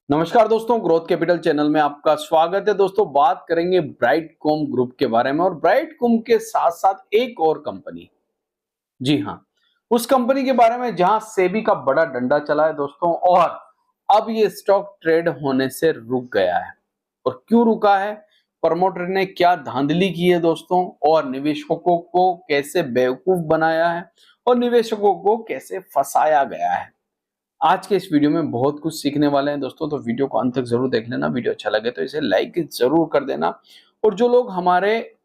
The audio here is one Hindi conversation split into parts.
नमस्कार दोस्तों, ग्रोथ कैपिटल चैनल में आपका स्वागत है। दोस्तों, बात करेंगे ब्राइटकॉम ग्रुप के बारे में और ब्राइटकॉम के साथ साथ एक और कंपनी, जी हाँ, उस कंपनी के बारे में जहां सेबी का बड़ा डंडा चला है दोस्तों, और अब ये स्टॉक ट्रेड होने से रुक गया है। और क्यों रुका है, प्रमोटर ने क्या धांधली की है दोस्तों, और निवेशकों को कैसे बेवकूफ बनाया है और निवेशकों को कैसे फंसाया गया है। आज के इस वीडियो में बहुत कुछ सीखने वाले हैं दोस्तों, तो वीडियो को अंत तक जरूर देख लेना। वीडियो अच्छा लगे तो इसे लाइक जरूर कर देना। और जो लोग हमारे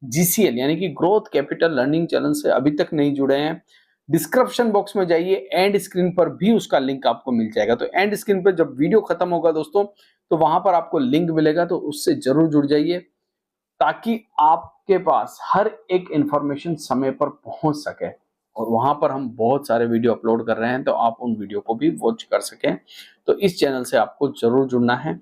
जीसीएल यानी कि ग्रोथ कैपिटल लर्निंग चैनल से अभी तक नहीं जुड़े हैं, डिस्क्रिप्शन बॉक्स में जाइए, एंड स्क्रीन पर भी उसका लिंक आपको मिल जाएगा। तो एंड स्क्रीन पर जब वीडियो खत्म होगा दोस्तों, तो वहां पर आपको लिंक मिलेगा, तो उससे जरूर जुड़ जाइए ताकि आपके पास हर एक इंफॉर्मेशन समय पर पहुंच सके। और वहां पर हम बहुत सारे वीडियो अपलोड कर रहे हैं, तो आप उन वीडियो को भी वॉच कर सकें। तो इस चैनल से आपको जरूर जुड़ना है।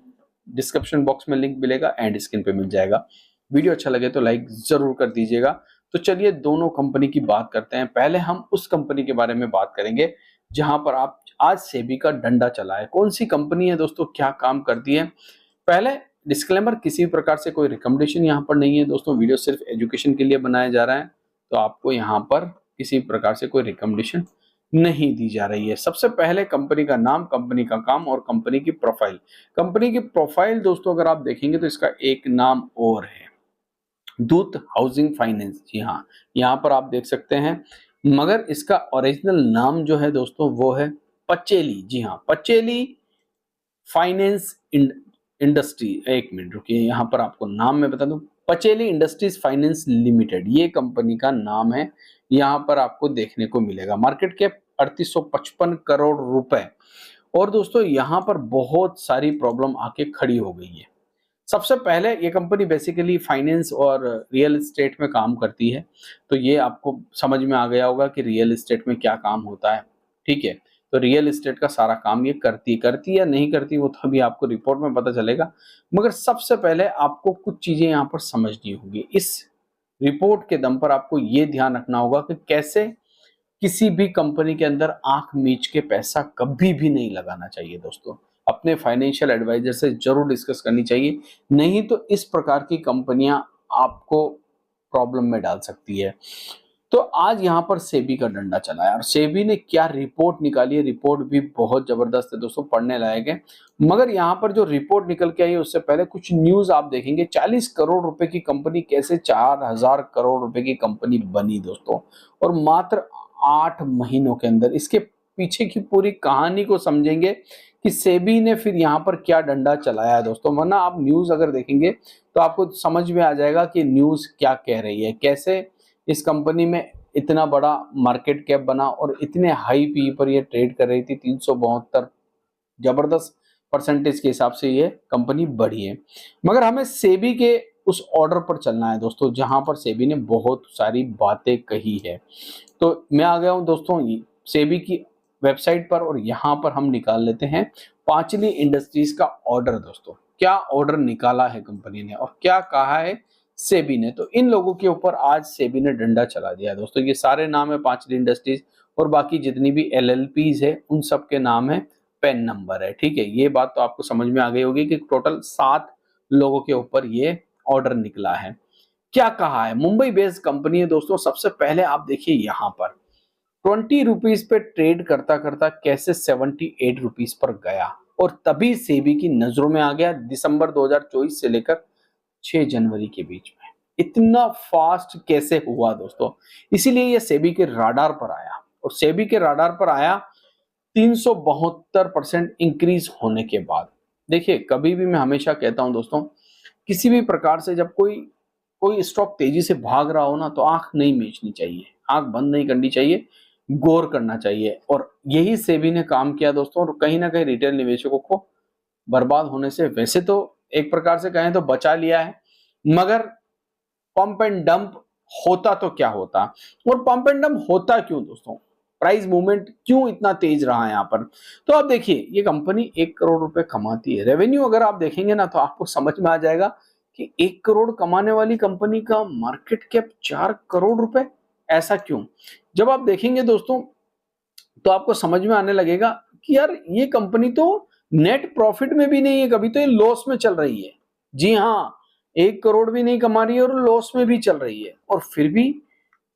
डिस्क्रिप्शन बॉक्स में लिंक मिलेगा, एंड स्क्रीन पे मिल जाएगा। वीडियो अच्छा लगे तो लाइक जरूर कर दीजिएगा। तो चलिए दोनों कंपनी की बात करते हैं। पहले हम उस कंपनी के बारे में बात करेंगे जहां पर आप आज सेबी का डंडा चला है। कौन सी कंपनी है दोस्तों, क्या काम करती है। पहले डिस्क्लेमर, किसी भी प्रकार से कोई रिकमेंडेशन यहाँ पर नहीं है दोस्तों। वीडियो सिर्फ एजुकेशन के लिए बनाया जा रहा है, तो आपको यहाँ पर किसी प्रकार से कोई रिकमेंडेशन नहीं दी जा रही है। सबसे पहले कंपनी का नाम, कंपनी का काम और कंपनी की प्रोफाइल। कंपनी की प्रोफाइल दोस्तों अगर आप देखेंगे तो इसका एक नाम और है, दूत हाउसिंग फाइनेंस। जी हाँ, यहाँ पर आप देख सकते हैं, मगर इसका ओरिजिनल नाम जो है दोस्तों वो है पचेली। जी हाँ, पचेली फाइनेंस इंडस्ट्री। एक मिनट रुकिए, यहाँ पर आपको नाम मैं बता दूं, पचेली इंडस्ट्रीज फाइनेंस लिमिटेड ये कंपनी का नाम है। यहाँ पर आपको देखने को मिलेगा मार्केट कैप 3855 करोड़ रुपए। और दोस्तों यहाँ पर बहुत सारी प्रॉब्लम आके खड़ी हो गई है। सबसे पहले ये कंपनी बेसिकली फाइनेंस और रियल एस्टेट में काम करती है। तो ये आपको समझ में आ गया होगा कि रियल एस्टेट में क्या काम होता है। ठीक है, तो रियल एस्टेट का सारा काम ये करती या नहीं करती वो तो अभी आपको रिपोर्ट में पता चलेगा। मगर सबसे पहले आपको कुछ चीजें यहाँ पर समझनी होगी। इस रिपोर्ट के दम पर आपको ये ध्यान रखना होगा कि कैसे किसी भी कंपनी के अंदर आंख मीच के पैसा कभी भी नहीं लगाना चाहिए दोस्तों। अपने फाइनेंशियल एडवाइजर से जरूर डिस्कस करनी चाहिए, नहीं तो इस प्रकार की कंपनियां आपको प्रॉब्लम में डाल सकती है। तो आज यहाँ पर सेबी का डंडा चला है और सेबी ने क्या रिपोर्ट निकाली है, रिपोर्ट भी बहुत जबरदस्त है दोस्तों, पढ़ने लायक है। मगर यहाँ पर जो रिपोर्ट निकल के आई है उससे पहले कुछ न्यूज आप देखेंगे। 40 करोड़ रुपए की कंपनी कैसे 4000 करोड़ रुपए की कंपनी बनी दोस्तों, और मात्र 8 महीनों के अंदर। इसके पीछे की पूरी कहानी को समझेंगे कि सेबी ने फिर यहाँ पर क्या डंडा चलाया है दोस्तों। वरना आप न्यूज अगर देखेंगे तो आपको समझ में आ जाएगा कि न्यूज क्या कह रही है, कैसे इस कंपनी में इतना बड़ा मार्केट कैप बना और इतने हाई पी पर ये ट्रेड कर रही थी। 372 जबरदस्त परसेंटेज के हिसाब से ये कंपनी बढ़ी है। मगर हमें सेबी के उस ऑर्डर पर चलना है दोस्तों जहां पर सेबी ने बहुत सारी बातें कही है। तो मैं आ गया हूं दोस्तों सेबी की वेबसाइट पर, और यहाँ पर हम निकाल लेते हैं पांचली इंडस्ट्रीज का ऑर्डर। दोस्तों क्या ऑर्डर निकाला है कंपनी ने और क्या कहा है सेबी ने, तो इन लोगों के ऊपर आज सेबी ने डंडा चला दिया है दोस्तों। ये सारे नाम है पांचली इंडस्ट्रीज, और बाकी जितनी भी एलएलपीज है उन सब के नाम है, पेन नंबर है। ठीक है, ये बात तो आपको समझ में आ गई होगी कि टोटल 7 लोगों के ऊपर ये ऑर्डर निकला है। क्या कहा है, मुंबई बेस्ड कंपनी है दोस्तों। सबसे पहले आप देखिए यहाँ पर 20 रुपीज पे ट्रेड करता करता कैसे 78 रुपीज पर गया, और तभी सेबी की नजरों में आ गया दिसंबर 2024 से लेकर 6 जनवरी के बीच में। इतना फास्ट कैसे हुआ दोस्तों, इसीलिए ये सेबी के राडार पर आया। और सेबी के राडार पर आया 372% इंक्रीज होने के बाद। देखिए, कभी भी मैं हमेशा कहता हूं दोस्तों, किसी भी प्रकार से जब कोई कोई स्टॉक तेजी से भाग रहा हो ना, तो आंख नहीं मीचनी चाहिए, आंख बंद नहीं करनी चाहिए, गौर करना चाहिए। और यही सेबी ने काम किया दोस्तों, और कहीं ना कहीं रिटेल निवेशकों को बर्बाद होने से वैसे तो एक प्रकार से कहें तो बचा लिया है। मगर पंप एंड डंप होता तो क्या होता, और पंप एंड डंप होता क्यों दोस्तों, प्राइस मूवमेंट क्यों इतना तेज रहा है यहाँ पर। तो आप देखिए, ये कंपनी 1 करोड़ रुपए कमाती है। रेवेन्यू अगर आप देखेंगे ना, तो आपको समझ में आ जाएगा कि 1 करोड़ कमाने वाली कंपनी का मार्केट कैप 4 करोड़ रुपए। ऐसा क्यों, जब आप देखेंगे दोस्तों तो आपको समझ में आने लगेगा कि यार ये कंपनी तो नेट प्रॉफिट में भी नहीं है, कभी तो ये लॉस में चल रही है। जी हाँ, 1 करोड़ भी नहीं कमा रही है और लॉस में भी चल रही है, और फिर भी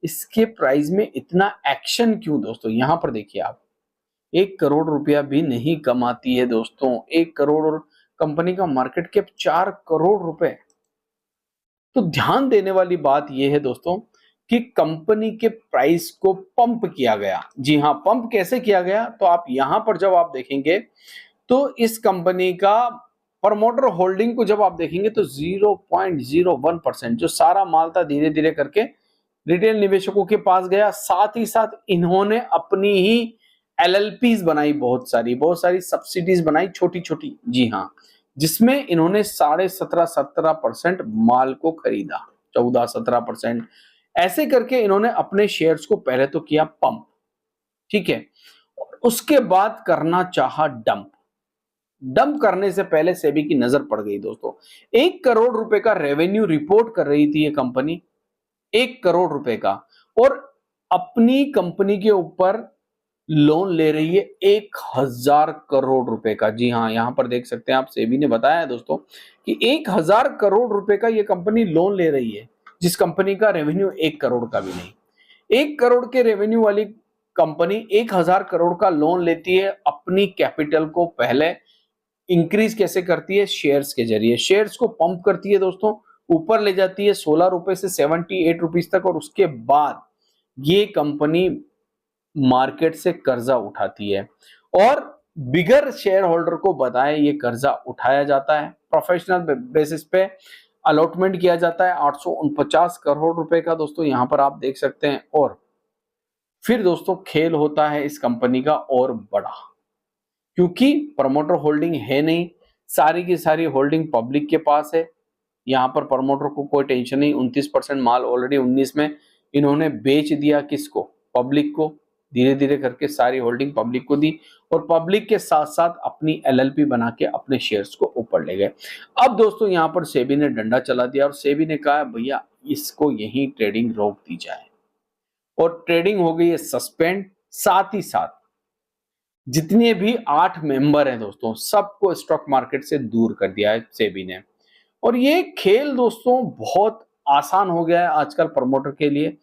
इसके प्राइस में इतना एक्शन क्यों दोस्तों? यहां पर देखिए आप, 1 करोड़ रुपया भी नहीं कमाती है दोस्तों, 1 करोड़, और कंपनी का मार्केट कैप 4 करोड़ रुपए। तो ध्यान देने वाली बात यह है दोस्तों कि कंपनी के प्राइस को पंप किया गया। जी हाँ, पंप कैसे किया गया? तो आप यहां पर जब आप देखेंगे तो इस कंपनी का प्रमोटर होल्डिंग को जब आप देखेंगे तो 0.01% जो सारा माल था धीरे धीरे करके रिटेल निवेशकों के पास गया। साथ ही साथ इन्होंने अपनी ही एलएलपीज बनाई, बहुत सारी सब्सिडीज बनाई छोटी छोटी। जी हाँ, जिसमें इन्होंने 17.5-17% माल को खरीदा, 14-17%, ऐसे करके इन्होंने अपने शेयर्स को पहले तो किया पंप, ठीक है, और उसके बाद करना चाहा डंप। डंप करने से पहले सेबी की नजर पड़ गई दोस्तों। 1 करोड़ रुपए का रेवेन्यू रिपोर्ट कर रही थी ये कंपनी, 1 करोड़ रुपए का, और अपनी कंपनी के ऊपर लोन ले रही है 1000 करोड़ रुपए का। जी हाँ, यहां पर देख सकते हैं आप, सेबी ने बताया है दोस्तों कि 1000 करोड़ रुपए का ये कंपनी लोन ले रही है, जिस कंपनी का रेवेन्यू 1 करोड़ का भी नहीं। 1 करोड़ के रेवेन्यू वाली कंपनी 1000 करोड़ का लोन लेती है, अपनी कैपिटल को पहले इंक्रीज कैसे करती है? शेयर्स के जरिए, शेयर्स को पंप करती है दोस्तों, ऊपर ले जाती है 16 रुपए से 78 रुपीज तक, और उसके बाद ये कंपनी मार्केट से कर्जा उठाती है और बिगर शेयर होल्डर को बताए ये कर्जा उठाया जाता है। प्रोफेशनल बेसिस पे अलॉटमेंट किया जाता है 849 करोड़ रुपए का दोस्तों, यहां पर आप देख सकते हैं। और फिर दोस्तों खेल होता है इस कंपनी का और बड़ा, क्योंकि प्रमोटर होल्डिंग है नहीं, सारी की सारी होल्डिंग पब्लिक के पास है। यहां पर प्रमोटर को कोई टेंशन नहीं, 29% माल ऑलरेडी 19 में इन्होंने बेच दिया, किसको? पब्लिक को। धीरे धीरे करके सारी होल्डिंग पब्लिक को दी, और पब्लिक के साथ साथ अपनी एलएलपी बना के अपने शेयर्स को ऊपर ले गए। अब दोस्तों यहां पर सेबी ने डंडा चला दिया, और सेबी ने कहा भैया इसको यही ट्रेडिंग रोक दी जाए, और ट्रेडिंग हो गई है सस्पेंड। साथ ही साथ जितने भी 8 मेंबर हैं दोस्तों, सबको स्टॉक मार्केट से दूर कर दिया है सेबी ने। और ये खेल दोस्तों बहुत आसान हो गया है आजकल प्रमोटर के लिए।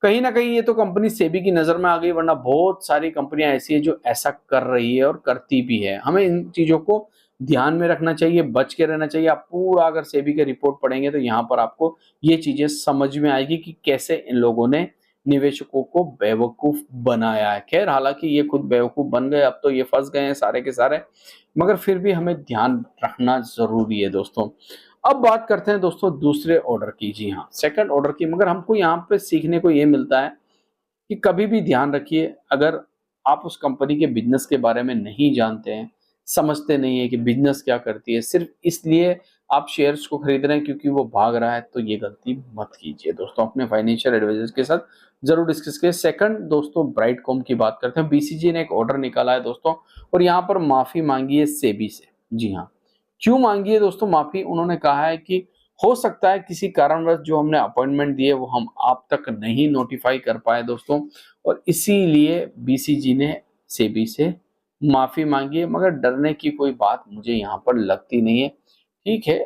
कहीं ना कहीं ये तो कंपनी सेबी की नजर में आ गई, वरना बहुत सारी कंपनियां ऐसी है जो ऐसा कर रही है और करती भी है। हमें इन चीजों को ध्यान में रखना चाहिए, बच के रहना चाहिए। आप पूरा अगर सेबी के रिपोर्ट पढ़ेंगे तो यहाँ पर आपको ये चीजें समझ में आएगी कि कैसे इन लोगों ने निवेशकों को बेवकूफ बनाया है। खैर, हालांकि ये खुद बेवकूफ बन गए, अब तो ये फंस गए हैं सारे के सारे, मगर फिर भी हमें ध्यान रखना जरूरी है दोस्तों। अब बात करते हैं दोस्तों दूसरे ऑर्डर की। जी हाँ, सेकंड ऑर्डर की। मगर हमको यहाँ पे सीखने को ये मिलता है कि कभी भी ध्यान रखिए, अगर आप उस कंपनी के बिजनेस के बारे में नहीं जानते हैं, समझते नहीं है कि बिजनेस क्या करती है, सिर्फ इसलिए आप शेयर्स को खरीद रहे हैं क्योंकि वो भाग रहा है, तो ये गलती मत कीजिए दोस्तों। अपने फाइनेंशियल एडवाइजर्स के साथ जरूर डिस्कस करिए। सेकंड दोस्तों ब्राइटकॉम की बात करते हैं। बीसीजी ने एक ऑर्डर निकाला है दोस्तों, और यहाँ पर माफी मांगी है सेबी से। जी हाँ, क्यों मांगी है दोस्तों माफी? उन्होंने कहा है कि हो सकता है किसी कारणवश जो हमने अपॉइंटमेंट दिए वो हम आप तक नहीं नोटिफाई कर पाए दोस्तों, और इसीलिए बीसीजी ने सेबी से माफी मांगी है। मगर डरने की कोई बात मुझे यहाँ पर लगती नहीं है। ठीक है,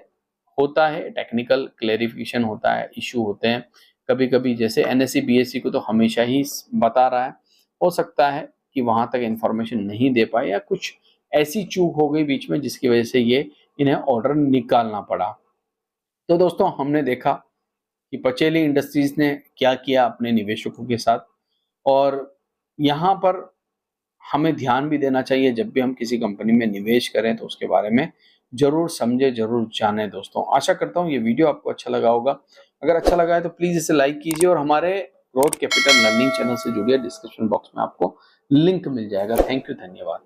होता है, टेक्निकल क्लेरिफिकेशन होता है, इशू होते हैं कभी कभी। जैसे एनएससी बीएससी को तो हमेशा ही बता रहा है, हो सकता है कि वहां तक इंफॉर्मेशन नहीं दे पाए, या कुछ ऐसी चूक हो गई बीच में जिसकी वजह से ये इन्हें ऑर्डर निकालना पड़ा। तो दोस्तों हमने देखा कि पचेली इंडस्ट्रीज ने क्या किया अपने निवेशकों के साथ, और यहाँ पर हमें ध्यान भी देना चाहिए जब भी हम किसी कंपनी में निवेश करें तो उसके बारे में जरूर समझे, जरूर जाने दोस्तों। आशा करता हूँ ये वीडियो आपको अच्छा लगा होगा। अगर अच्छा लगा है तो प्लीज इसे लाइक कीजिए, और हमारे ग्रोथ कैपिटल लर्निंग चैनल से जुड़िए। डिस्क्रिप्शन बॉक्स में आपको लिंक मिल जाएगा। थैंक यू, धन्यवाद।